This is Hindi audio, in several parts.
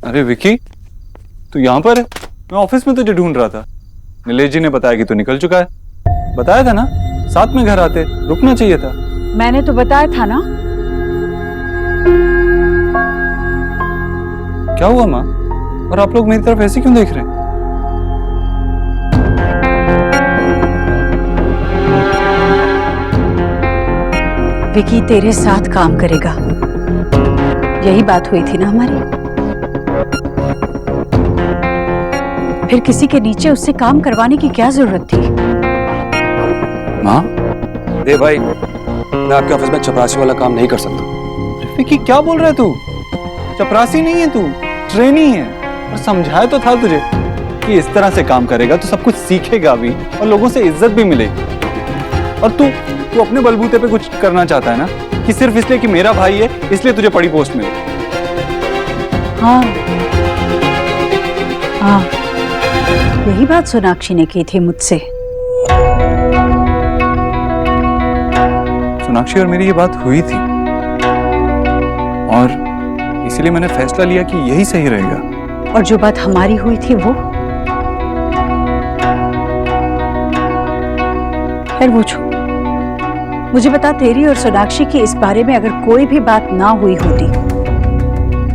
अरे विकी, तू यहाँ पर है? मैं ऑफिस में तुझे ढूंढ रहा था। नीलेश जी ने बताया कि तू निकल चुका है। बताया था ना, साथ में घर आते, रुकना चाहिए था। मैंने तो बताया था ना। क्या हुआ माँ? और आप लोग मेरी तरफ ऐसे क्यों देख रहे हैं? विकी तेरे साथ काम करेगा, यही बात हुई थी ना हमारी। फिर किसी के नीचे उससे काम करवाने की क्या जरूरत थी? माँ, दे भाई, मैं आपके ऑफिस में चपरासी वाला काम नहीं कर सकता। विकी क्या बोल रहा है तू? चपरासी नहीं है तू, ट्रेनी है। और समझाया तो था तुझे कि इस तरह से काम करेगा तो सब कुछ सीखेगा भी और लोगों से इज्जत भी मिलेगी। और तू अपने बलबूते पे कुछ करना चाहता है ना, कि सिर्फ इसलिए कि मेरा भाई है इसलिए तुझे बड़ी पोस्ट मिले। हाँ हाँ, यही बात सोनाक्षी ने की थी मुझसे। सोनाक्षी और मेरी ये बात हुई थी और इसीलिए मैंने फैसला लिया कि यही सही रहेगा। और जो बात हमारी हुई थी वो, फिर वो छोड़। मुझे बता, तेरी और सोनाक्षी की इस बारे में अगर कोई भी बात ना हुई होती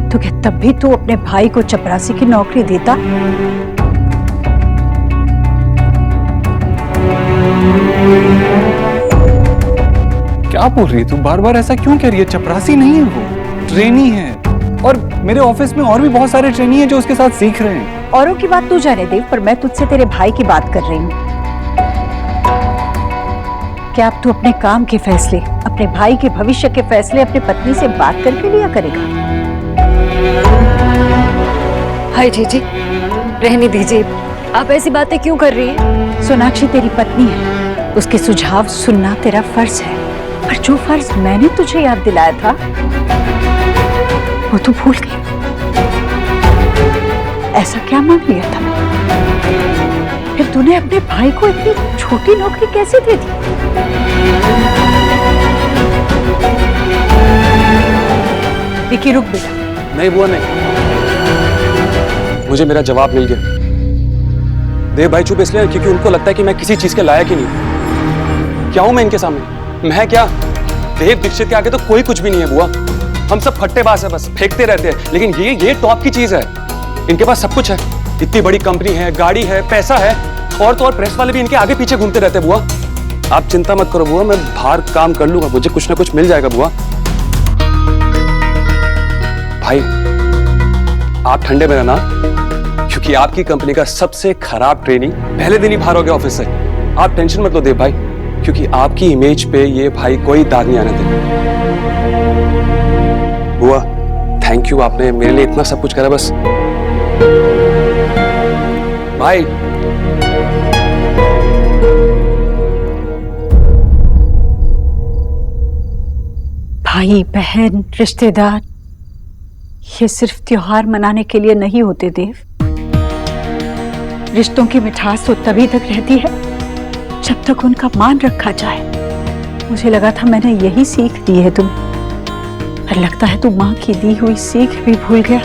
तो क्या तब भी तू अपने भाई को चपरासी की नौकरी देता? क्या बोल रही है तू? बार बार ऐसा क्यों कह रही है? चपरासी नहीं है वो, ट्रेनी है। और मेरे ऑफिस में और भी बहुत सारे ट्रेनी हैं जो उसके साथ सीख रहे हैं। औरों की बात तू जाने दे, पर मैं तुझसे तेरे भाई की बात कर रही हूँ। क्या अब तू अपने काम के फैसले, अपने भाई के भविष्य के फैसले अपनी पत्नी से बात करके लिया करेगा? हाय जीजी, रहने दीजिए, आप ऐसी बातें क्यों कर रही हैं? सोनाक्षी तेरी पत्नी है, उसके सुझाव सुनना तेरा फर्ज है। पर जो फर्ज मैंने तुझे याद दिलाया था वो तू भूल गई। ऐसा क्या मान लिया था? फिर तूने अपने भाई को इतनी छोटी नौकरी कैसे दे दी? विकी रुक बेटा। नहीं बुआ, नहीं, मुझे मेरा जवाब मिल गया। देव भाई चुप इसलिए क्योंकि उनको लगता है कि मैं किसी चीज के लायक ही नहीं। क्या हूं मैं इनके सामने? मैं क्या? देव दीक्षित के आगे तो कोई कुछ भी नहीं है बुआ। हम सब फट्टेबाज है, बस फेंकते रहते हैं। लेकिन ये टॉप की चीज है। इनके पास सब कुछ है, इतनी बड़ी कंपनी है, गाड़ी है, पैसा है, और तो और प्रेस वाले भी इनके आगे पीछे घूमते रहते हैं बुआ। आप चिंता मत करो बुआ, मैं बाहर काम कर लूंगा, मुझे कुछ ना कुछ मिल जाएगा बुआ। भाई आप ठंडे में रहना, क्योंकि आपकी कंपनी का सबसे खराब ट्रेनी पहले दिन ही बाहर हो गया ऑफिस से। आप टेंशन मत लो देव भाई, क्योंकि आपकी इमेज पे ये भाई कोई दाग नहीं आने देगा। बुआ थैंक यू, आपने मेरे लिए इतना सब कुछ करा। बस भाई, भाई बहन रिश्तेदार ये सिर्फ त्योहार मनाने के लिए नहीं होते देव। रिश्तों की मिठास तो तभी तक रहती है जब तक उनका मान रखा जाए। मुझे लगा था मैंने यही सीख दी है तुम्हें, पर लगता है तू माँ की दी हुई सीख भी भूल गया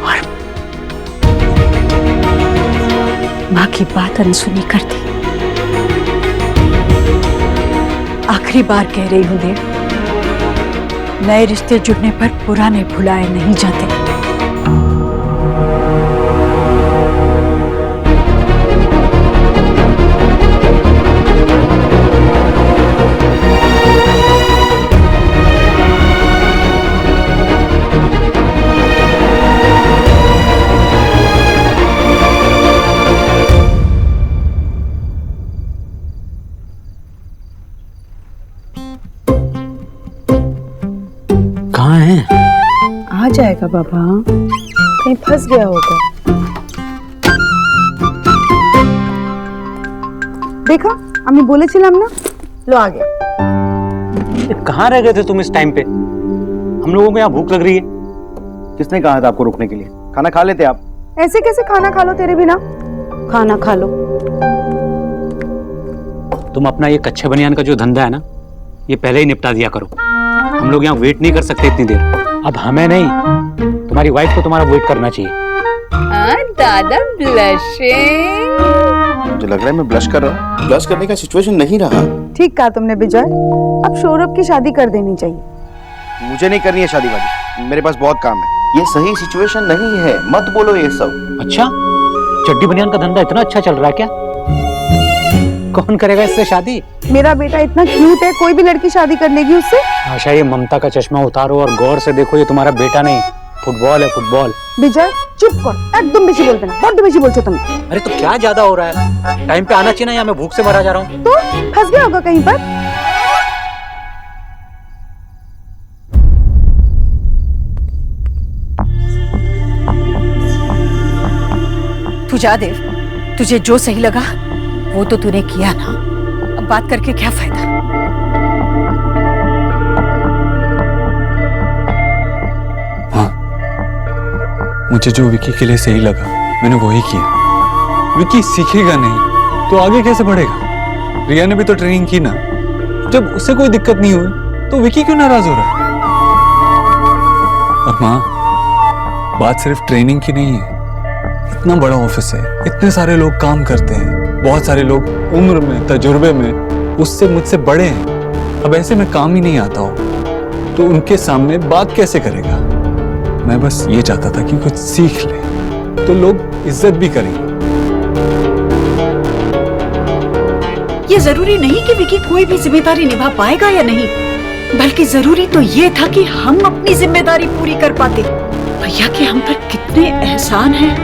और माँ की बात अनसुनी कर दी। आखिरी बार कह रही हूं देव, नए रिश्ते जुड़ने पर पुराने भुलाए नहीं जाते। कहाँ है? आ जाएगा बाबा, कहीं फंस गया होगा। देखा, আমি বলেছিলাম না, लो आ गया। कहाँ रह गए थे तुम इस टाइम पे? हम लोगों को यहाँ भूख लग रही है। किसने कहा था आपको रुकने के लिए? खाना खा लेते आप। ऐसे कैसे खाना खा लो तेरे बिना? खाना खा लो। तुम अपना ये कच्चे बनियान का जो धंधा है ना, ये पहले ही निपटा दिया करो। हम लोग यहाँ वेट नहीं कर सकते इतनी देर। अब हमें नहीं, तुम्हारी वाइफ को तुम्हारा वेट करना चाहिए। दादा ब्लशिंग। मुझे लग रहा है मैं ब्लश कर रहा हूँ। ब्लश करने का सिचुएशन नहीं रहा। ठीक कहा तुमने विजय, अब सौरभ की शादी कर देनी चाहिए। मुझे नहीं करनी है शादी वादी, मेरे पास बहुत काम है। ये सही सिचुएशन नहीं है, मत बोलो ये सब। अच्छा, चड्डी बनियान का धंधा इतना अच्छा चल रहा है क्या? कौन करेगा इससे शादी? मेरा बेटा इतना क्यूट है, कोई भी लड़की शादी कर लेगी उससे। आशा, ये ममता का चश्मा उतारो और गौर से देखो, ये तुम्हारा बेटा नहीं, फुटबॉल है, फुटबॉल। विजय चुप कर, एकदम बेशी बोलते ना, बहुत बेशी बोलते तुम। अरे तो क्या ज्यादा हो रहा है? टाइम पे आना चाहिए ना, या मैं भूख से मरा जा रहा हूँ। तो फंस गया होगा कहीं पर। तू जा देव, तुझे जो सही लगा वो तो तूने किया ना, अब बात करके क्या फायदा। हाँ, मुझे जो विकी के लिए सही लगा मैंने वही किया। विकी सीखेगा नहीं तो आगे कैसे बढ़ेगा? रिया ने भी तो ट्रेनिंग की ना, जब उसे कोई दिक्कत नहीं हुई तो विकी क्यों नाराज हो रहा है? और माँ, बात सिर्फ ट्रेनिंग की नहीं है। इतना बड़ा ऑफिस है, इतने सारे लोग काम करते हैं, बहुत सारे लोग उम्र में, तजुर्बे में उससे मुझसे बड़े हैं। अब ऐसे में काम ही नहीं आता हो तो उनके सामने बात कैसे करेगा? मैं बस ये चाहता था कि कुछ सीख ले तो लोग इज्जत भी करेंगे। ये जरूरी नहीं कि विकी कोई भी जिम्मेदारी निभा पाएगा या नहीं, बल्कि जरूरी तो ये था कि हम अपनी जिम्मेदारी पूरी कर पाते। भैया के हम पर कितने एहसान हैं,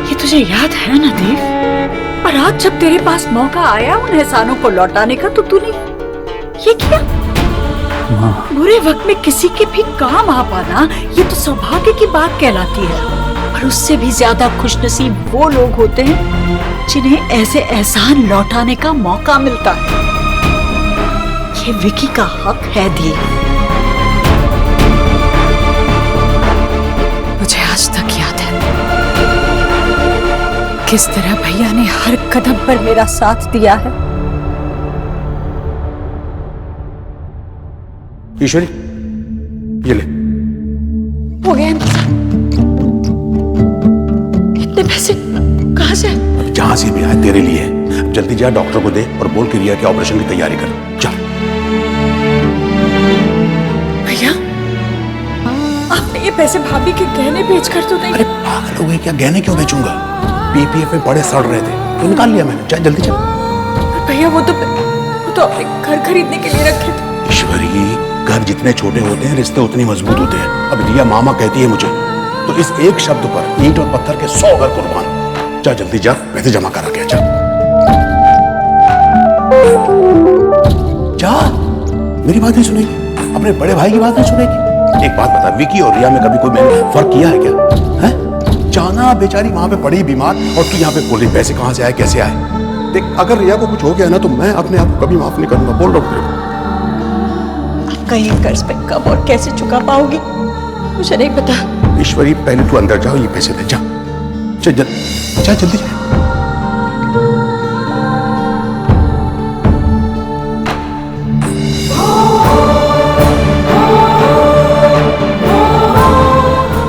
ये तुझे याद है ना देव? और आज जब तेरे पास मौका आया उन एहसानों को लौटाने का तो तूने ये किया। बुरे वक्त में किसी के भी काम आ पाना ये तो सौभाग्य की बात कहलाती है। और उससे भी ज्यादा खुशनसीब वो लोग होते हैं जिन्हें ऐसे एहसान लौटाने का मौका मिलता है। ये विकी का हक है देव। मुझे आज तक याद है किस तरह भैया ने हर कदम पर मेरा साथ दिया है। ईश्वरी, ये ले। हो गया इतने पैसे कहाँ से? जहां से भी आए तेरे लिए है। जल्दी जा डॉक्टर को दे और बोल के रिया के ऑपरेशन की तैयारी कर। चल। भैया, आपने ये पैसे भाभी के गहने बेचकर तो नहीं? अरे पागल हो गई क्या? गहने क्यों बेचूंगा? पीपीएफ में बड़े सड़ रहे थे तो निकाल लिया मैंने। चल जल्दी चल। भैया वो तो अपने घर खरीदने के लिए रखे थे। ईश्वरी, घर जितने छोटे होते हैं रिश्ते उतने मजबूत होते हैं। अब रिया मामा कहती है मुझे तो इस एक शब्द पर ईंट और पत्थर के 100 घर कुर्बान। जा जल्दी जा, पैसे जमा करा के जा। जा, मेरी बात नहीं सुनेगी, अपने बड़े भाई की बात नहीं सुनेगी। एक बात बता, विकी और रिया में कभी कोई मैंने फर्क किया है क्या? है जाना बेचारी वहां पे पड़ी बीमार और तू यहाँ पे बोल रही पैसे कहां से आए, कैसे आए? देख, अगर रिया को कुछ हो गया ना तो मैं अपने आप को कभी माफ नहीं करूंगा। बोल रहा हूँ आपका ये कर्ज पे कब और कैसे चुका पाओगी मुझे नहीं पता। ईश्वरी, पहले तू अंदर जाओ, ये पैसे दे। जा जा जल्दी जा।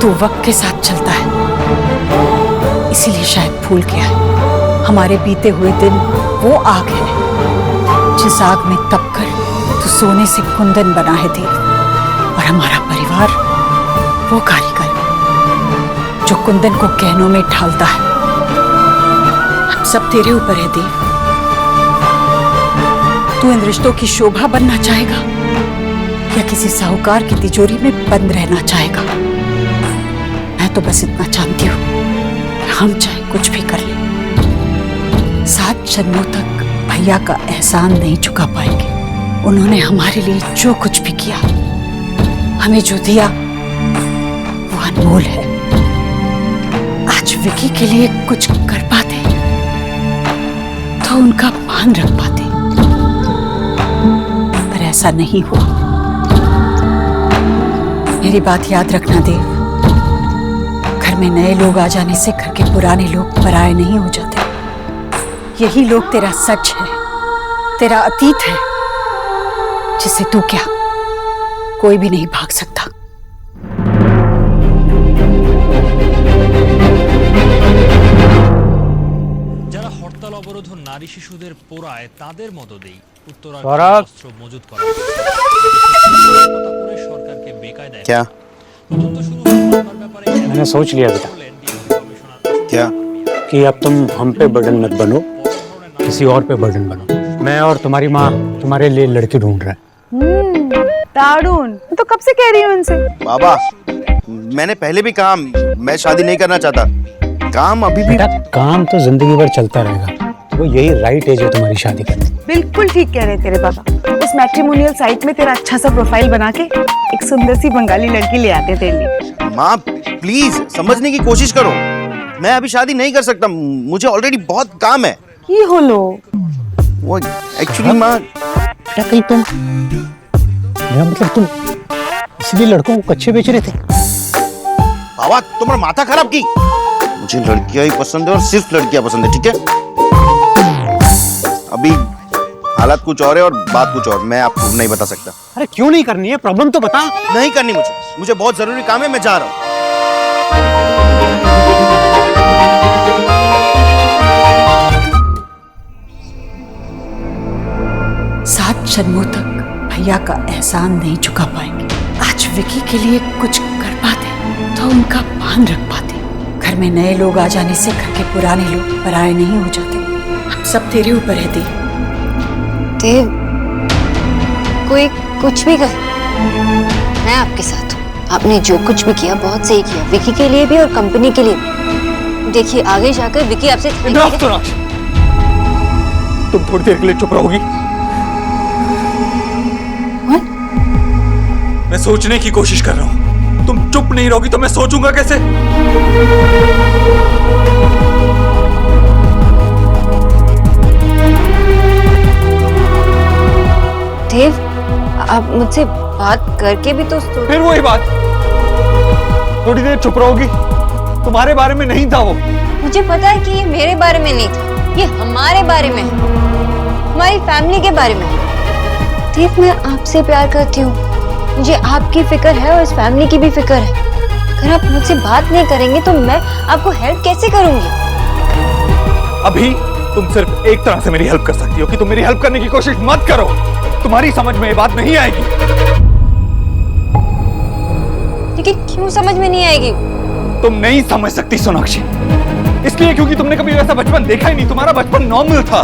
तू वक्त के साथ चलता है, इसीलिए शायद भूल गया है हमारे बीते हुए दिन। वो आग है जिस आग में तपकर तू सोने से कुंदन बना है देव। और हमारा परिवार वो कारीगर जो कुंदन को गहनों में ढालता है। अब सब तेरे ऊपर है देव। तू इन रिश्तों की शोभा बनना चाहेगा या किसी साहूकार की तिजोरी में बंद रहना चाहेगा? मैं तो बस इतना जानती हूँ, हम चाहे कुछ भी कर लें, 7 जन्मों तक भैया का एहसान नहीं चुका पाएंगे। उन्होंने हमारे लिए जो कुछ भी किया, हमें जो दिया वो अनमोल है। आज विकी के लिए कुछ कर पाते तो उनका मान रख पाते, पर ऐसा नहीं हुआ। मेरी बात याद रखना देव, घर में नए लोग आ जाने से घर के पुराने लोग पराये नहीं हो जाते। यही लोग तेरा सच है, तेरा अतीत है, जिससे तू क्या कोई भी नहीं भाग सकता। নারী শিশুদের পোড়ায় তাদের মদদেই সৌরভ। অস্ত্র মজুত করা করে সরকারকে বেকায়দায় क्या তদন্ত শুরু হওয়ার ব্যাপারে मैंने सोच लिया बेटा क्या कि अब तुम हम पे बर्डन मत बनो, किसी और पे बर्डन बनो। मैं और तुम्हारी माँ तुम्हारे लिए लड़की ढूंढ रहे हैं। दारुण, मैं तो कब से कह रही हूँ इनसे। बाबा, मैंने पहले भी कहा मैं शादी नहीं करना चाहता। काम अभी भी बेटा काम तो जिंदगी भर चलता रहेगा, वो यही राइट एज है तुम्हारी शादी करने की। बिल्कुल ठीक कह रहे तेरे पापा। उस मैट्रिमोनियल साइट में तेरा अच्छा सा प्रोफाइल बना के एक सुंदर सी बंगाली लड़की ले आते तेरे लिए। माँ प्लीज समझने की कोशिश करो, मैं अभी शादी नहीं कर सकता, मुझे ऑलरेडी बहुत काम है। की होलो वो एक्चुअली माँ बेटा कहीं तुम, मेरा मतलब तुम इसलिए लड़कों को कच्चे बेच रहे थे? बाबा तुम्हारा माथा खराब की। मुझे लड़कियां ही पसंद है और सिर्फ लड़कियां पसंद है, ठीक है? अभी हालात कुछ और है और बात कुछ और, मैं आपको नहीं बता सकता। अरे क्यों नहीं करनी है, प्रॉब्लम तो बता। नहीं करनी मुझे बहुत जरूरी काम है, मैं जा रहा हूँ। 7 जन्मों तक भैया का एहसान नहीं चुका पाएंगे। आज विकी के लिए कुछ कर पाते तो उनका मान रख पाते। घर में नए लोग आ जाने से घर के पुराने लोग पराये नहीं हो जाते। हम सब तेरे ऊपर है देव। देव, कोई कुछ भी कहे, मैं आपके साथ हूँ। आपने जो कुछ भी किया बहुत सही किया, विकी के लिए भी और कंपनी के लिए भी। देखिए आगे जाकर विकी आपसे तुम थोड़ी देर के लिए चुप रहोगी? मैं सोचने की कोशिश कर रहा हूं, तुम चुप नहीं रहोगी तो मैं सोचूंगा कैसे? देव, आप मुझसे बात करके भी तो फिर वही बात, थोड़ी देर चुप रहोगी? तुम्हारे बारे में नहीं था वो। मुझे पता है कि ये मेरे बारे में नहीं था, ये हमारे बारे में है, हमारी फैमिली के बारे में है। देव, मैं आपसे प्यार करती हूँ, मुझे आपकी फिक्र है और इस फैमिली की भी फिक्र है। अगर आप मुझसे बात नहीं करेंगे तो मैं आपको हेल्प कैसे करूंगी? अभी तुम सिर्फ एक तरह से मेरी हेल्प कर सकती हो कि तुम मेरी हेल्प करने की कोशिश मत करो। तुम्हारी समझ में ये बात नहीं आएगी। लेकिन क्यों समझ में नहीं आएगी? तुम नहीं समझ सकती सोनाक्षी, इसलिए क्योंकि तुमने कभी वैसा बचपन देखा ही नहीं। तुम्हारा बचपन नॉर्मल था।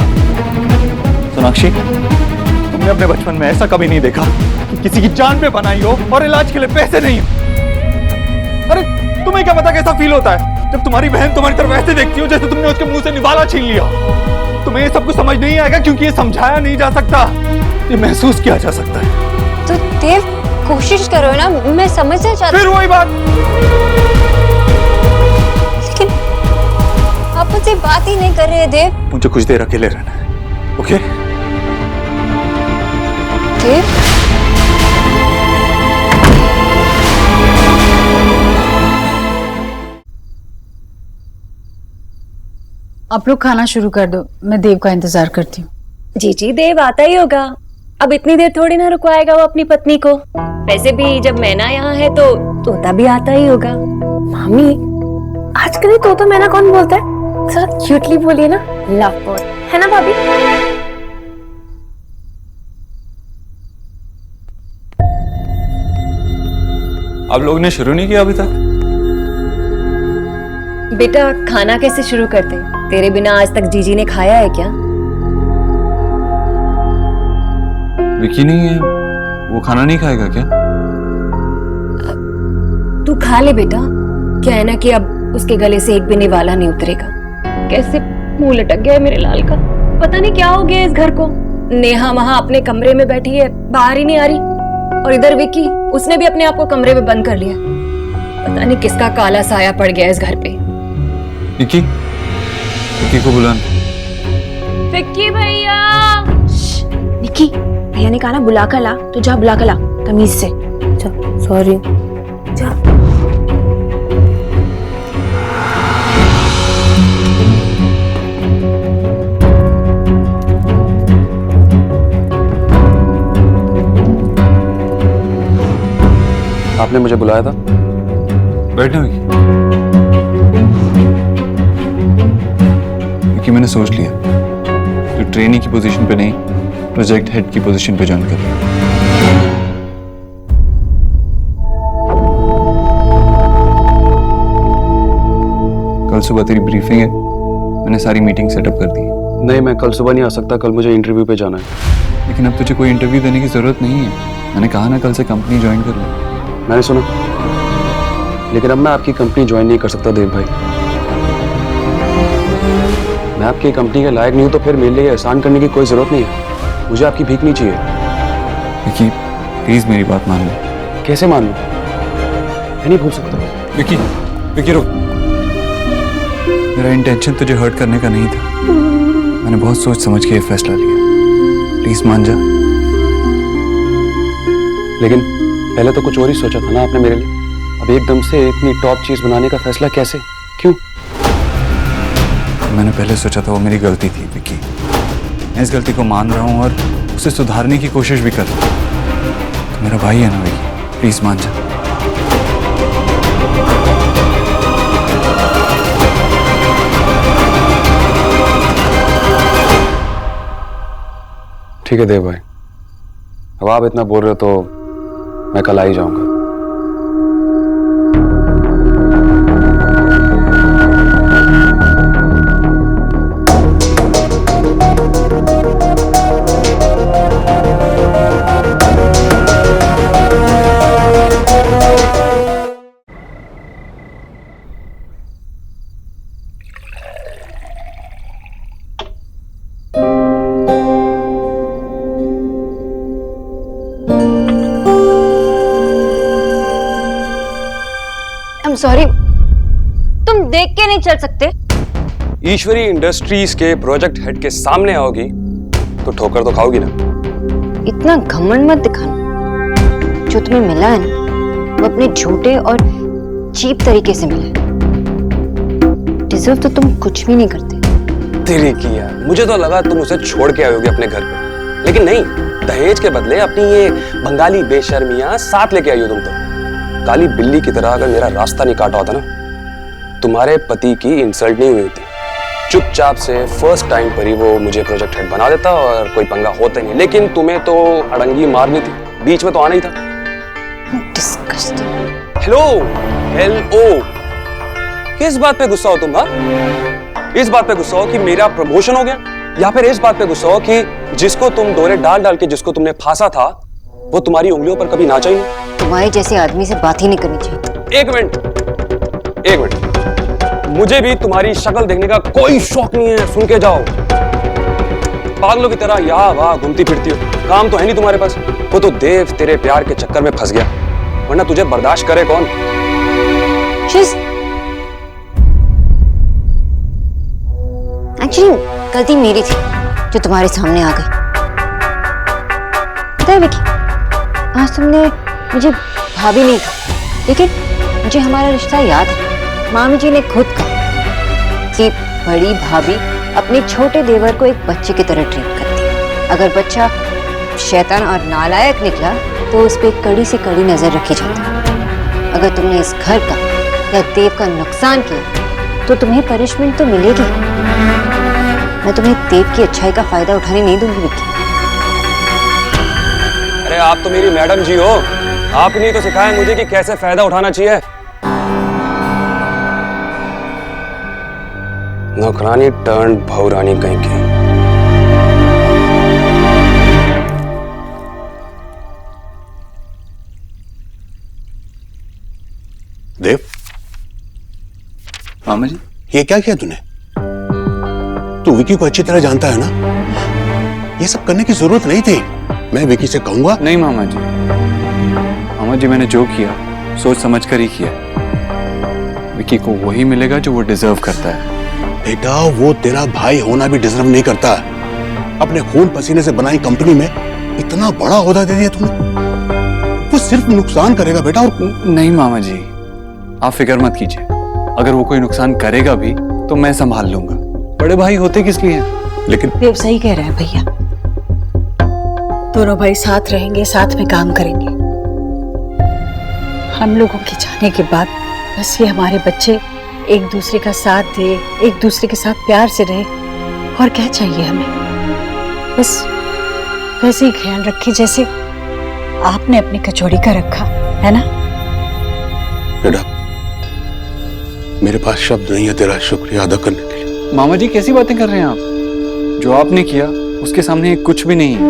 सोनाक्षी, तुमने अपने बचपन में ऐसा कभी नहीं देखा कि किसी की जान पे बनाई हो और इलाज के लिए पैसे नहीं हो। अरे तुम्हें क्या पता कैसा फील होता है जब तुम्हारी बहन तुम्हारी तरफ ऐसे देखती हो जैसे तुमने उसके मुंह से निवाला छीन लिया। तुम्हें ये सब कुछ समझ नहीं आएगा क्योंकि ये समझाया नहीं जा सकता, ये महसूस किया जा सकता है। तो देव कोशिश करो ना, मैं समझना चाहती। फिर वही बात, लेकिन आप मुझसे बात ही नहीं कर रहे देव। मुझे कुछ देर अकेले रहना है, ओके? देव, आप लोग खाना शुरू कर दो, मैं देव का इंतजार करती हूँ। जी जी, देव आता ही होगा, अब इतनी देर थोड़ी ना रुकवाएगा वो अपनी पत्नी को। वैसे भी जब मैना यहाँ है तो तोता भी आता ही होगा। मामी, आजकल ये तोता मैना कौन बोलता है? थोड़ा क्यूटली बोलिए ना, लव बर्ड, है ना भाभी? आप लोगों ने शुरू नहीं किया अभी तक? बेटा खाना कैसे शुरू करते? तेरे बिना आज तक जीजी ने खाया है क्या? विकी नहीं है, वो खाना नहीं खाएगा क्या? तू खा ले बेटा, क्या है ना कि अब उसके गले से एक भी निवाला नहीं उतरेगा। कैसे मुंह लटक गया है मेरे लाल का, पता नहीं क्या हो गया इस घर को। नेहा वहां अपने कमरे में बैठी है, बाहर ही नहीं आ रही, और इधर विकी, उसने भी अपने आप को कमरे में बंद कर लिया। पता नहीं किसका काला साया पड़ गया इस घर पे। विकी, विकी को बुलाना। विक्की भैया। निकी, भैया ने कहा ना बुला कर ला, तो जा बुला कर ला तमीज से। सॉरी, जा। आपने मुझे बुलाया था? बैठना विकी। विकी, मैंने सोच लिया, तो ट्रेनी की पोजीशन पे नहीं, प्रोजेक्ट हेड की पोजीशन पे ज्वाइन कर रहा है। कल सुबह तेरी ब्रीफिंग है, मैंने सारी मीटिंग सेटअप कर दी है। नहीं, मैं कल सुबह नहीं आ सकता, कल मुझे इंटरव्यू पे जाना है। लेकिन अब तुझे कोई इंटरव्यू देने की जरूरत नहीं है, मैंने कहा ना कल से कंपनी ज्वाइन कर लो। मैंने सुना, लेकिन अब मैं आपकी कंपनी ज्वाइन नहीं कर सकता देव भाई। मैं आपकी कंपनी के लायक नहीं हूं, तो फिर मेरे लिए एहसान करने की कोई जरूरत नहीं है। मुझे आपकी भीख नहीं चाहिए। विकी प्लीज मेरी बात मान लो। कैसे मान लूं? मैं नहीं भूल सकता। विकी, विकी रुक। मेरा इंटेंशन तुझे हर्ट करने का नहीं था, मैंने बहुत सोच समझ के ये फैसला लिया। प्लीज मान जा। लेकिन पहले तो कुछ और ही सोचा था ना आपने मेरे लिए। अब एकदम से इतनी टॉप चीज बनाने का फैसला कैसे, क्यों? मैंने पहले सोचा था वो मेरी गलती थी विकी। मैं इस गलती को मान रहा हूँ और उसे सुधारने की कोशिश भी कर रहा हूँ। तो मेरा भाई है ना विकी, प्लीज मान जा। ठीक है देव भाई, अब आप इतना बोल रहे हो तो मैं कल आ ही जाऊंगा। सॉरी, तुम देख के नहीं चल सकते? ईश्वरी इंडस्ट्रीज के प्रोजेक्ट हेड के सामने आओगी तो ठोकर तो खाओगी ना। इतना घमंड मत दिखाना। जो तुम्हें मिला है ना, वो अपने झूठे और चीप तरीके से मिला है। डिजर्व तो तुम कुछ भी नहीं करते। तेरे की यार, मुझे तो लगा तुम उसे छोड़ के आयोगे अपने घर पे, लेकिन नहीं, दहेज के बदले अपनी ये बंगाली बेशर्मियां साथ लेके आई हो तुम तो। काली बिल्ली की तरह अगर मेरा रास्ता नहीं काटा होता ना, तुम्हारे पति की इंसल्ट नहीं हुई होती। चुपचाप से फर्स्ट टाइम पर ही वो मुझे प्रोजेक्ट हेड बना देता और कोई पंगा होता नहीं। लेकिन तुम्हें तो अड़ंगी मारनी थी, बीच में तो आना ही था। डिस्गस्टिंग। हेलो, हेलो, किस बात पे गुस्सा हो तुम? हाँ, इस बात पे गुस्सा हो कि मेरा प्रमोशन हो गया, या फिर इस बात पे गुस्सा हो कि जिसको तुम डोरे डाल डाल के जिसको तुमने फांसा था वो तुम्हारी उंगलियों पर कभी ना चाहिए? तुम्हारे जैसे आदमी से बात ही नहीं करनी चाहिए। एक मिनट, एक मिनट, मुझे भी तुम्हारी शक्ल देखने का कोई शौक नहीं है। सुन के जाओ, पागलों की तरह यहाँ वहां घूमती फिरती हो, काम तो है नहीं तुम्हारे पास। वो तो देव तेरे प्यार के चक्कर में फंस गया, वरना तुझे बर्दाश्त करे कौन? एक्चुअली गलती मेरी थी जो तुम्हारे सामने आ गई। पता है विकी, आज तुमने मुझे भाभी नहीं कहा, लेकिन मुझे हमारा रिश्ता याद है। मामी जी ने खुद कहा कि बड़ी भाभी अपने छोटे देवर को एक बच्चे की तरह ट्रीट करती है। अगर बच्चा शैतान और नालायक निकला तो उस पर कड़ी से कड़ी नजर रखी जाती है। अगर तुमने इस घर का या देव का नुकसान किया तो तुम्हें पनिशमेंट तो मिलेगी। मैं तुम्हें देव की अच्छाई का फायदा उठाने नहीं दूंगी विक्की। अरे आप तो मेरी मैडम जी हो, आपने तो सिखाया मुझे कि कैसे फायदा उठाना चाहिए। नौकरानी टर्न भौरानी कहीं की। देव, मामा जी, ये क्या किया तूने? तू विकी को अच्छी तरह जानता है ना, ये सब करने की जरूरत नहीं थी। मैं विकी से कहूंगा। नहीं मामा जी, मामा जी मैंने जो किया सोच समझ कर ही किया। विकी को वही मिलेगा जो वो डिजर्व करता है। बेटा, वो तेरा भाई होना भी डिजर्व नहीं करता। अपने खून पसीने से बनाई कंपनी में इतना बड़ा ओहदा दे दिया तूने। वो सिर्फ नुकसान करेगा बेटा। और नहीं मामा जी, आप फिक्र मत कीजिए, अगर वो कोई नुकसान करेगा भी तो मैं संभाल लूंगा। बड़े भाई होते किस लिए हैं? लेकिन देव सही कह रहे हैं भैया, दोनों भाई साथ रहेंगे, साथ में काम करेंगे। हम लोगों के जाने के बाद बस ये हमारे बच्चे एक दूसरे का साथ दे, एक दूसरे के साथ प्यार से रहे, और क्या चाहिए हमें? बस वैसे ही ख्याल रखिए जैसे आपने अपनी कचौड़ी का रखा है ना। बेटा, मेरे पास शब्द नहीं है तेरा शुक्रिया अदा करने के लिए। मामा जी कैसी बातें कर रहे हैं आप? जो आपने किया उसके सामने ये कुछ भी नहीं है।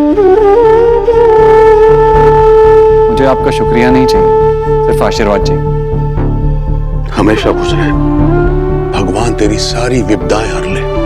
मुझे आपका शुक्रिया नहीं चाहिए, सिर्फ आशीर्वाद चाहिए। हमेशा खुश रहे, भगवान तेरी सारी विपदाएं हर ले।